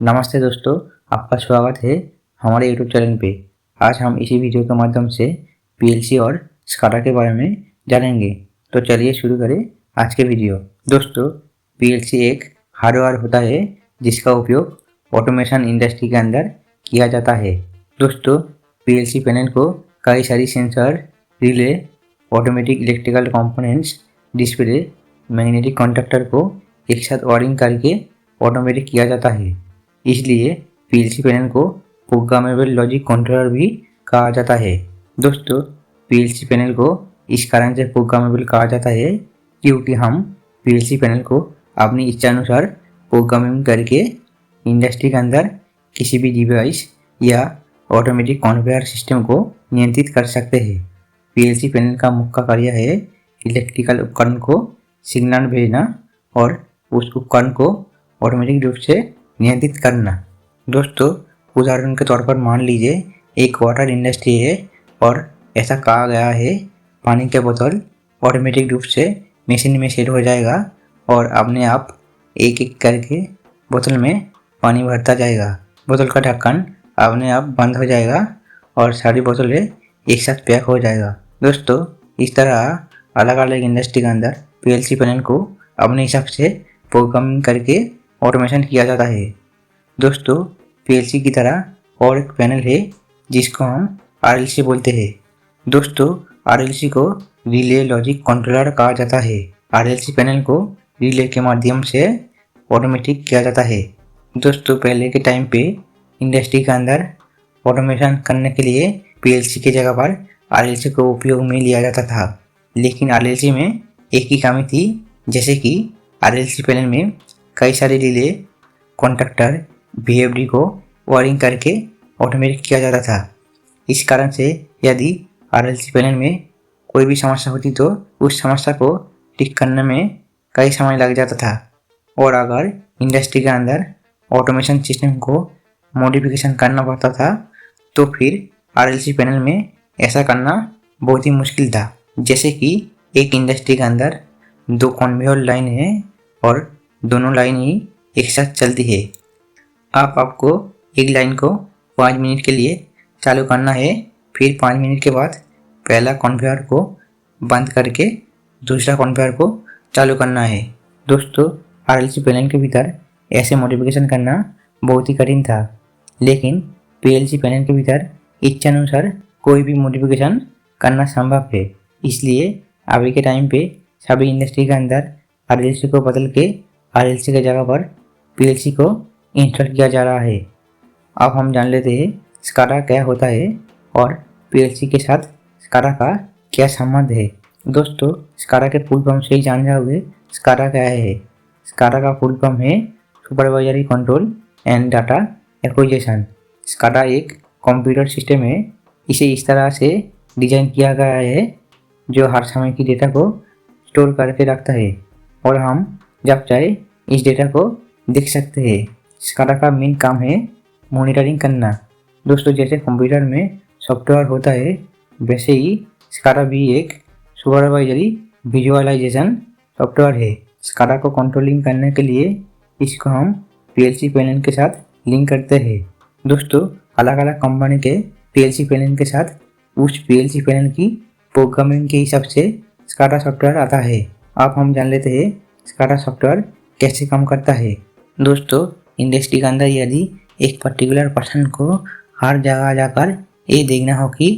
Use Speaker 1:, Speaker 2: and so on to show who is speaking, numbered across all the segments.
Speaker 1: नमस्ते दोस्तों, आपका स्वागत है हमारे यूट्यूब चैनल पे। आज हम इसी वीडियो के माध्यम से पीएलसी और स्काडा के बारे में जानेंगे। तो चलिए शुरू करें आज के वीडियो। दोस्तों, पीएलसी एक हार्डवेयर होता है जिसका उपयोग ऑटोमेशन इंडस्ट्री के अंदर किया जाता है। दोस्तों, पीएलसी पैनल को कई सारी sensor, relay, automatic electrical components, display, magnetic conductor को एक साथ वायरिंग करके ऑटोमेटिक किया जाता है। इसलिए पीएलसी पैनल को प्रोग्रामेबल लॉजिक कंट्रोलर भी कहा जाता है। दोस्तों, पीएलसी पैनल को इस कारण से प्रोग्रामेबल कहा जाता है क्योंकि हम पीएलसी पैनल को अपनी इच्छानुसार प्रोग्रामिंग करके इंडस्ट्री के अंदर किसी भी डिवाइस या ऑटोमेटिक कन्वेयर सिस्टम को नियंत्रित कर सकते हैं। पीएलसी पैनल का मुख्य कार्य है इलेक्ट्रिकल उपकरण को सिग्नल भेजना और उस उपकरण को ऑटोमेटिक रूप से नियंत्रित करना। दोस्तों, उदाहरण के तौर पर मान लीजिए एक वाटर इंडस्ट्री है और ऐसा कहा गया है पानी के बोतल ऑटोमेटिक रूप से मशीन में सेट हो जाएगा और अपने आप एक एक करके बोतल में पानी भरता जाएगा। बोतल का ढक्कन अपने आप बंद हो जाएगा और सारी बोतलें एक साथ पैक हो जाएगा। दोस्तों, इस तरह अलग अलग इंडस्ट्री के अंदर पीएलसी पैनल को अपने हिसाब से प्रोग्रामिंग करके ऑटोमेशन किया जाता है। दोस्तों, पीएलसी की तरह और एक पैनल है जिसको हम आरएलसी बोलते हैं। दोस्तों, आरएलसी को रिले लॉजिक कंट्रोलर कहा जाता है। आरएलसी पैनल को रिले के माध्यम से ऑटोमेटिक किया जाता है। दोस्तों, पहले के टाइम पे इंडस्ट्री के अंदर ऑटोमेशन करने के लिए पीएलसी की जगह पर आरएलसी को उपयोग में लिया जाता था, लेकिन आरएलसी में एक ही खामी थी, जैसे कि आरएलसी पैनल में कई सारे रिले, कॉन्टैक्टर, वीएफडी को वायरिंग करके ऑटोमेटिक किया जाता था। इस कारण से यदि आरएलसी पैनल में कोई भी समस्या होती तो उस समस्या को ठीक करने में कई समय लग जाता था। और अगर इंडस्ट्री के अंदर ऑटोमेशन सिस्टम को मॉडिफिकेशन करना पड़ता था तो फिर आरएलसी पैनल में ऐसा करना बहुत ही मुश्किल था। जैसे कि एक इंडस्ट्री के अंदर 2 कन्वेयर लाइन है और दोनों लाइन ही एक साथ चलती है। आपको एक लाइन को 5 मिनट के लिए चालू करना है, फिर 5 मिनट के बाद पहला कन्वेयर को बंद करके दूसरा कन्वेयर को चालू करना है। दोस्तों, आरएलसी पैनल के भीतर ऐसे मॉडिफिकेशन करना बहुत ही कठिन था, लेकिन पीएलसी पैनल के भीतर इच्छानुसार कोई भी मॉडिफिकेशन करना संभव है। इसलिए अभी के टाइम पे सभी इंडस्ट्री के अंदर आरएलसी को बदल के आरएलसी की जगह पर पीएलसी को इंस्टॉल किया जा रहा है। अब हम जान लेते हैं स्काडा क्या होता है और पीएलसी के साथ स्काडा का क्या संबंध है। दोस्तों, स्काडा के फुल फॉर्म से ही जान जाओगे स्काडा क्या है। स्काडा का फुल फॉर्म है supervisory control and data acquisition. SCADA एक कंप्यूटर सिस्टम है। इसे इस तरह से डिजाइन किया गया है जो हर समय की डेटा को स्टोर करके रखता है और हम जब चाहे इस डेटा को देख सकते हैं। स्काडा का मेन काम है मॉनिटरिंग करना। दोस्तों, जैसे कंप्यूटर में सॉफ्टवेयर होता है वैसे ही स्काडा भी एक सुपरवाइजरी विजुअलाइजेशन सॉफ्टवेयर है। स्काडा को कंट्रोलिंग करने के लिए इसको हम पीएलसी पैनल के साथ लिंक करते हैं। दोस्तों, अलग अलग कंपनी के पीएलसी पैनल के साथ उस पीएलसी पैनल की प्रोग्रामिंग के हिसाब से स्काडा सॉफ्टवेयर आता है। अब हम जान लेते हैं स्काडा सॉफ्टवेयर कैसे काम करता है। दोस्तों, इंडस्ट्री के अंदर यदि एक पर्टिकुलर पर्सन को हर जगह जाकर ये देखना हो कि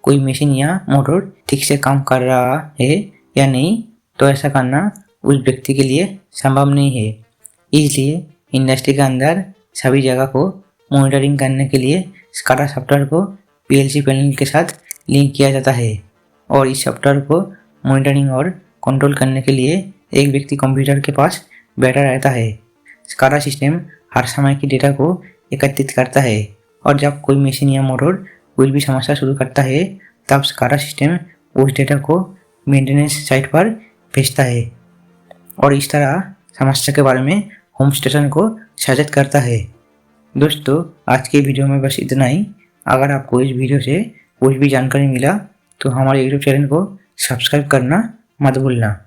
Speaker 1: कोई मशीन या मोटर ठीक से काम कर रहा है या नहीं, तो ऐसा करना उस व्यक्ति के लिए संभव नहीं है। इसलिए इंडस्ट्री के अंदर सभी जगह को मॉनिटरिंग करने के लिए स्काडा सॉफ्टवेयर को पीएलसी पैनल के साथ लिंक किया जाता है और इस सॉफ्टवेयर को मॉनिटरिंग और कंट्रोल करने के लिए एक व्यक्ति कंप्यूटर के पास बैठा रहता है। स्काडा सिस्टम हर समय की डेटा को एकत्रित करता है और जब कोई मशीन या मोटर कोई भी समस्या शुरू करता है तब स्काडा सिस्टम उस डेटा को मेंटेनेंस साइट पर भेजता है और इस तरह समस्या के बारे में होम स्टेशन को सचेत करता है। दोस्तों, आज के वीडियो में बस इतना ही। अगर आपको इस वीडियो से कुछ भी जानकारी मिला तो हमारे यूट्यूब चैनल को सब्सक्राइब करना मत भूलना।